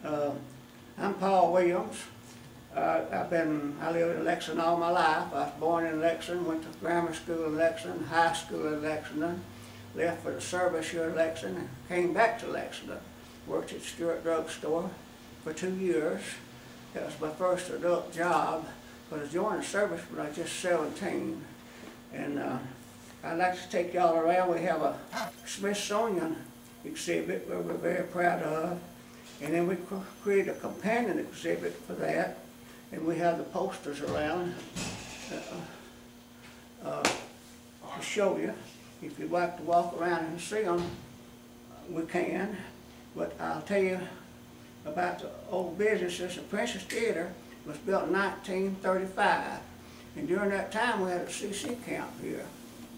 I'm Paul Williams. I lived in Lexington all my life. I was born in Lexington, went to grammar school in Lexington, high school in Lexington, left for the service here in Lexington, and came back to Lexington. Worked at Stewart Drug Store for 2 years. That was my first adult job. But I joined the service when I was just 17. And I'd like to take y'all around. We have a Smithsonian exhibit where we're very proud of. And then we created a companion exhibit for that. And we have the posters around to show you. If you'd like to walk around and see them, we can. But I'll tell you about the old businesses. The Princess Theater was built in 1935. And during that time we had a CC camp here.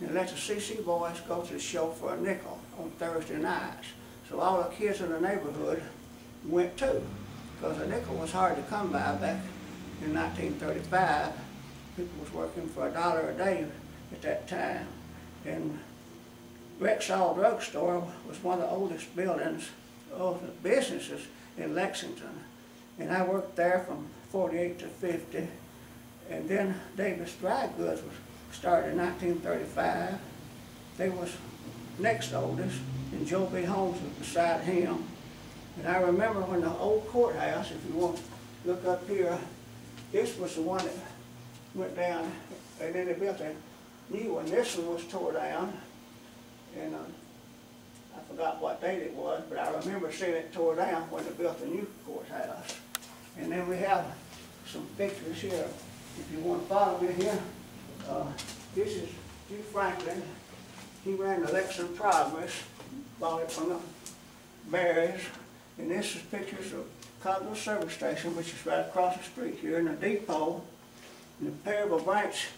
And let the CC boys go to the show for a nickel on Thursday nights. So all the kids in the neighborhood went too. Because a nickel was hard to come by back in 1935. People was working for $1 a day at that time. And Rexall Drug Store was one of the oldest buildings of the businesses in Lexington. And I worked there from 48 to 50. And then Davis Dry Goods was started in 1935. They was next oldest, and Joe B. Holmes was beside him. And I remember when the old courthouse, if you want to look up here, this was the one that went down, and then they built a new one. This one was tore down, and I forgot what date it was, but I remember seeing it tore down when they built the new courthouse. And then we have some pictures here. If you want to follow me here, this is Hugh Franklin. He ran the Lexington Progress, bought it from the Berries. And this is pictures of Cottonville Service Station, which is right across the street here in the depot. And the Perryville branch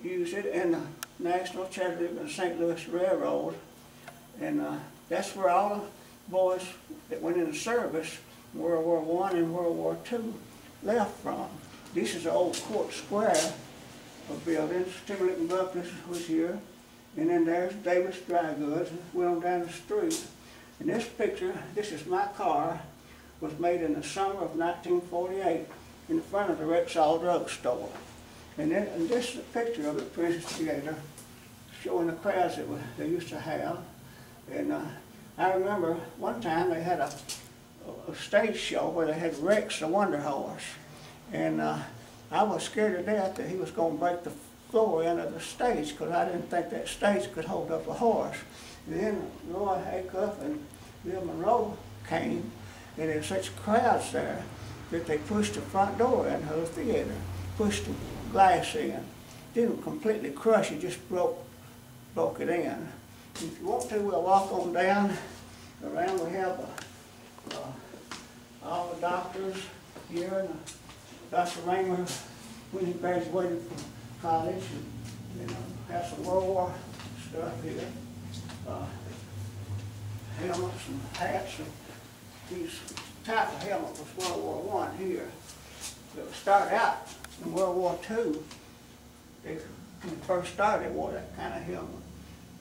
used it, and the National Chattanooga and St. Louis Railroad. And that's where all the boys that went into service in World War I and World War II left from. This is the old Court Square of buildings. Timberlake & Buckley's was here. And then there's Davis Dry Goods, went on down the street. And this picture, this is my car, was made in the summer of 1948 in front of the Rexall Drug Store. And this is a picture of the Princess Theater showing the crowds that they used to have. And I remember one time they had a stage show where they had Rex the Wonder Horse. And I was scared to death that he was going to break the floor end of the stage, because I didn't think that stage could hold up a horse. And then Roy Acuff and Bill Monroe came, and there were such crowds there that they pushed the front door into the theater, pushed the glass in. Didn't completely crush it, just broke it in. If you want to, we'll walk on down around. We have all the doctors here, and Dr. Raymer, when he graduated from college, and have some World War stuff here. Helmets and hats, and these type of helmet was World War I here. It started out in World War II. When they first started, they wore that kind of helmet.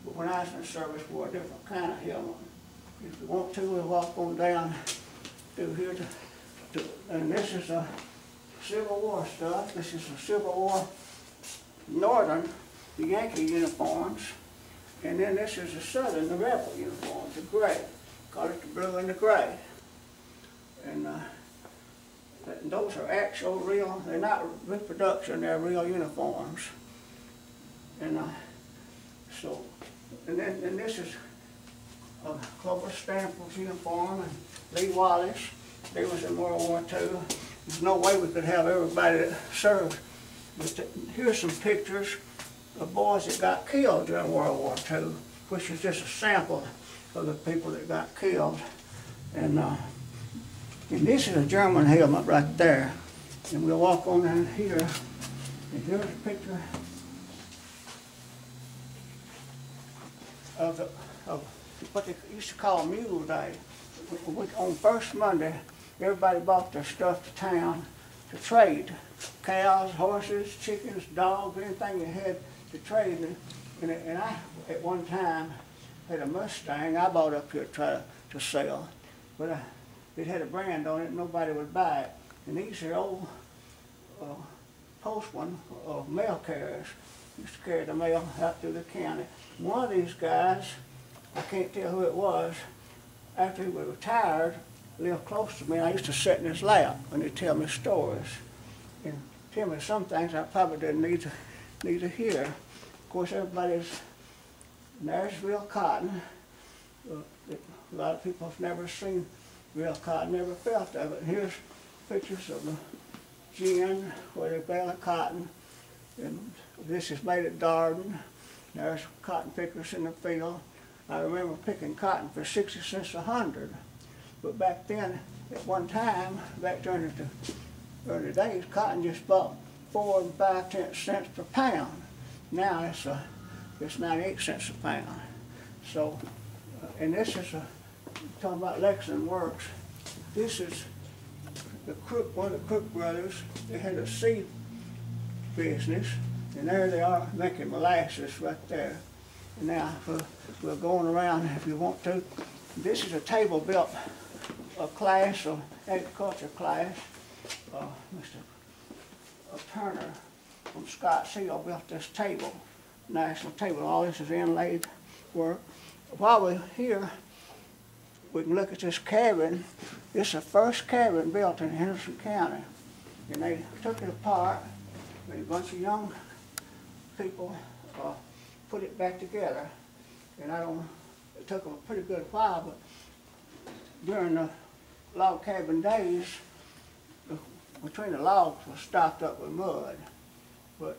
But when I was in service, we wore a different kind of helmet. If you want to, we'll walk on down through here and this is a Civil War stuff. This is the Civil War Northern, the Yankee uniforms. And then this is the Southern, the Rebel uniforms, the gray. Call it the blue and the gray. And those are actual real, they're not reproduction, they're real uniforms. And and this is Clovis Stanford's uniform, and Lee Wallace. They was in World War II. There's no way we could have everybody that served. But here's some pictures of boys that got killed during World War II, which is just a sample of the people that got killed. And this is a German helmet right there. And we'll walk on down here. And here's a picture of what they used to call Mule Day. On first Monday, everybody brought their stuff to town to trade. Cows, horses, chickens, dogs, anything you had to trade. And I, at one time, had a Mustang I bought up here to try to sell. but it had a brand on it, nobody would buy it. And these are old postmen, mail carriers, used to carry the mail out through the county. One of these guys, I can't tell who it was, after he was retired, lived close to me. I used to sit in his lap and he'd tell me stories and tell me some things I probably didn't need to hear. Of course, everybody's, there's real cotton. A lot of people have never seen real cotton, never felt of it. And here's pictures of the gin where they bale the cotton. And this is made at Darden. There's cotton pickers in the field. I remember picking cotton for 60 cents a hundred. But back then, at one time, back during the early days, cotton just bought 4 and 5 cents per pound. Now it's 98 cents a pound. So, and this is talking about Lexington Works. This is one of the Crook brothers. They had a seed business, and there they are making molasses right there. And now we're going around if you want to. This is a table built class, or agriculture class. Mr. Turner from Scotts Hill built this table, national table. All this is inlaid work. While we're here, we can look at this cabin. This is the first cabin built in Henderson County. And they took it apart, and a bunch of young people put it back together. And it took them a pretty good while, but during the log cabin days, between the logs was stopped up with mud. But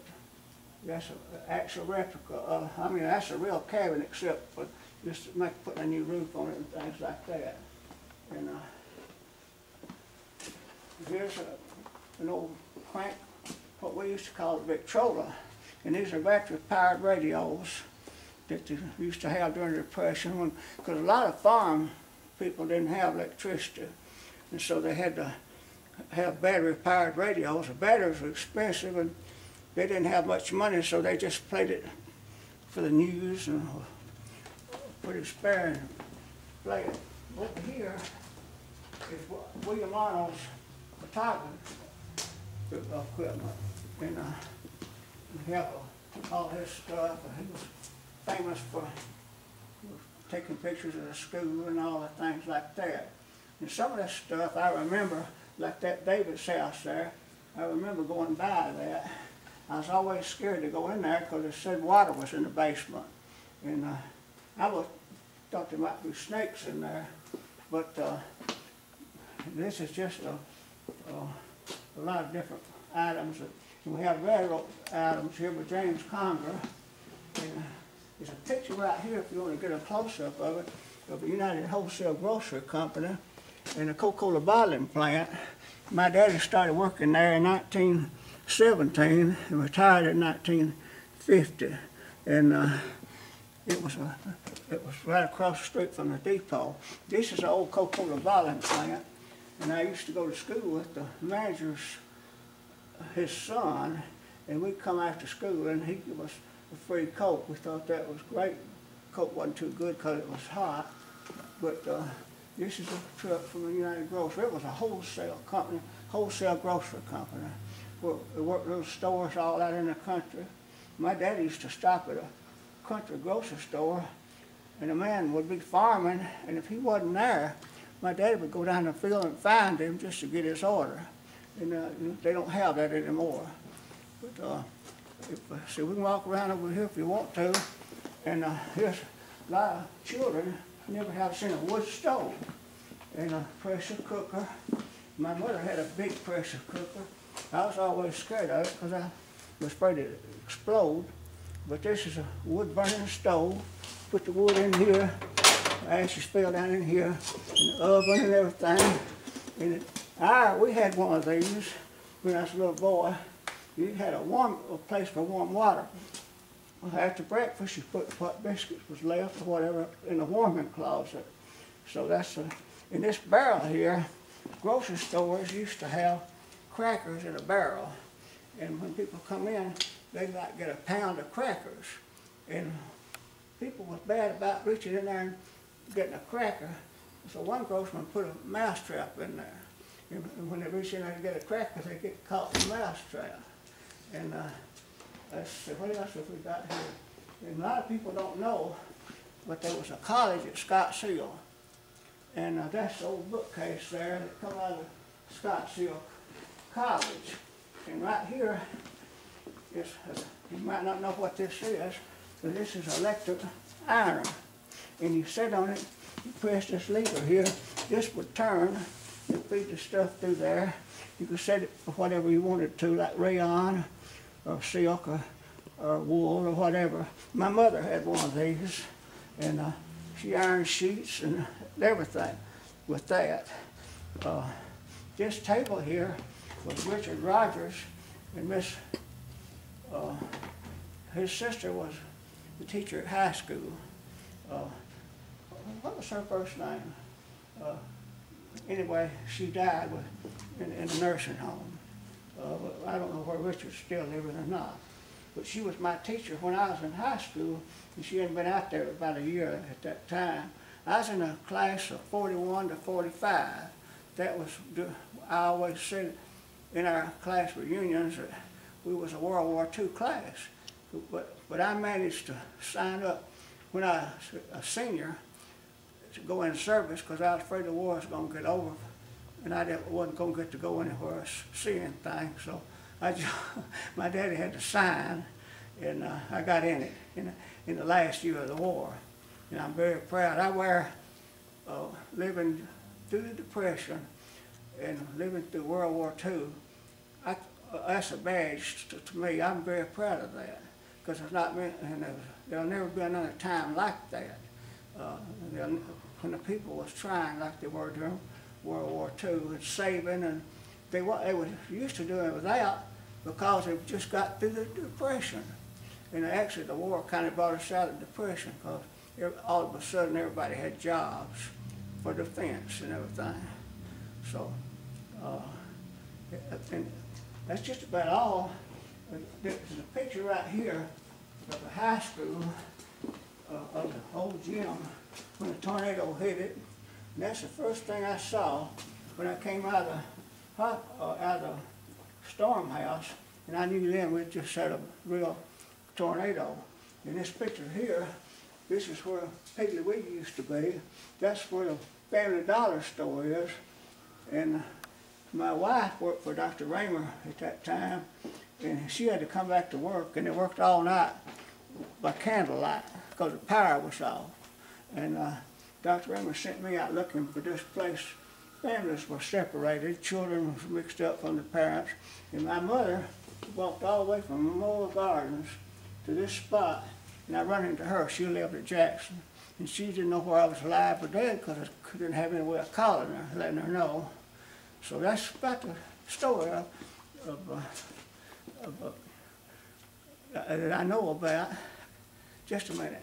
that's an actual replica. I mean, that's a real cabin, except for just putting a new roof on it and things like that. And here's an old crank, what we used to call a Victrola. And these are battery-powered radios that they used to have during the Depression, because a lot of farm people didn't have electricity. And so they had to have battery-powered radios. The batteries were expensive, and they didn't have much money, so they just played it for the news and pretty sparing play it. Over here is William Arnold's photography equipment. And we have all his stuff. He was famous for taking pictures of the school and all the things like that. And some of this stuff I remember, like that David's house there, I remember going by that. I was always scared to go in there because it said water was in the basement. And I thought there might be snakes in there. But this is just a lot of different items. And we have railroad items here with James Conger. And there's a picture right here, if you want to get a close-up of it, of the United Wholesale Grocery Company and a Coca-Cola bottling plant. My daddy started working there in 1917 and retired in 1950. And it was right across the street from the depot. This is an old Coca-Cola bottling plant, and I used to go to school with the manager's, his son, and we'd come after school and he'd give us a free Coke. We thought that was great. Coke wasn't too good because it was hot, but this is a truck from the United Grocery. It was a wholesale company, wholesale grocery company. We worked little stores all out in the country. My dad used to stop at a country grocery store, and a man would be farming, and if he wasn't there, my dad would go down the field and find him just to get his order. And they don't have that anymore. But see, we can walk around over here if you want to, and here's a lot of children never have seen a wood stove and a pressure cooker. My mother had a big pressure cooker. I was always scared of it because I was afraid it'd explode. But this is a wood burning stove. Put the wood in here, ashes fell down in here, and the oven and everything. And we had one of these when I was a little boy. You had a place for warm water. After breakfast, you put what biscuits was left or whatever in the warming closet. So that's in this barrel here, grocery stores used to have crackers in a barrel. And when people come in, they might get a pound of crackers. And people was bad about reaching in there and getting a cracker. So one groceryman put a mouse trap in there. And when they reach in there to get a cracker, they get caught in the mouse trap. And let's see, what else have we got here? And a lot of people don't know, but there was a college at Scottsdale. And that's the old bookcase there that come out of Scottsdale College. And right here is, you might not know what this is, but this is an electric iron. And you sit on it, you press this lever here, this would turn, you feed the stuff through there. You could set it for whatever you wanted to, like rayon or silk or wool or whatever. My mother had one of these, and she ironed sheets and everything with that. This table here was Richard Rogers, and his sister was the teacher at high school. What was her first name? Anyway, she died in a nursing home. I don't know where Richard's still living or not. But she was my teacher when I was in high school, and she hadn't been out there about a year at that time. I was in a class of 41 to 45. That was, I always said in our class reunions that we was a World War II class. But I managed to sign up when I was a senior to go in service because I was afraid the war was going to get over, and I wasn't going to get to go anywhere seeing things. So my daddy had to sign, and I got in it in the last year of the war, and I'm very proud. I wear living through the Depression and living through World War II. That's a badge to me. I'm very proud of that because it's not, and there'll never be another time like that. When the people was trying like they were during World War II and saving, and they were used to doing it without because they just got through the Depression. And actually the war kind of brought us out of the Depression because all of a sudden everybody had jobs for defense and everything. So, and that's just about all. There's a picture right here of the high school, of the old gym when the tornado hit it. And that's the first thing I saw when I came out of the storm house, and I knew then we just had a real tornado. In this picture here, this is where Piggly Wiggly used to be. That's where the Family Dollar store is. And my wife worked for Dr. Raymer at that time, and she had to come back to work, and they worked all night by candlelight because the power was off. And Dr. Raymer sent me out looking for this place. Families were separated, children were mixed up from the parents, and my mother walked all the way from Memorial Gardens to this spot, and I run into her. She lived at Jackson, and she didn't know where I was alive or dead because I couldn't have any way of calling her, letting her know. So that's about the story that I know about. Just a minute.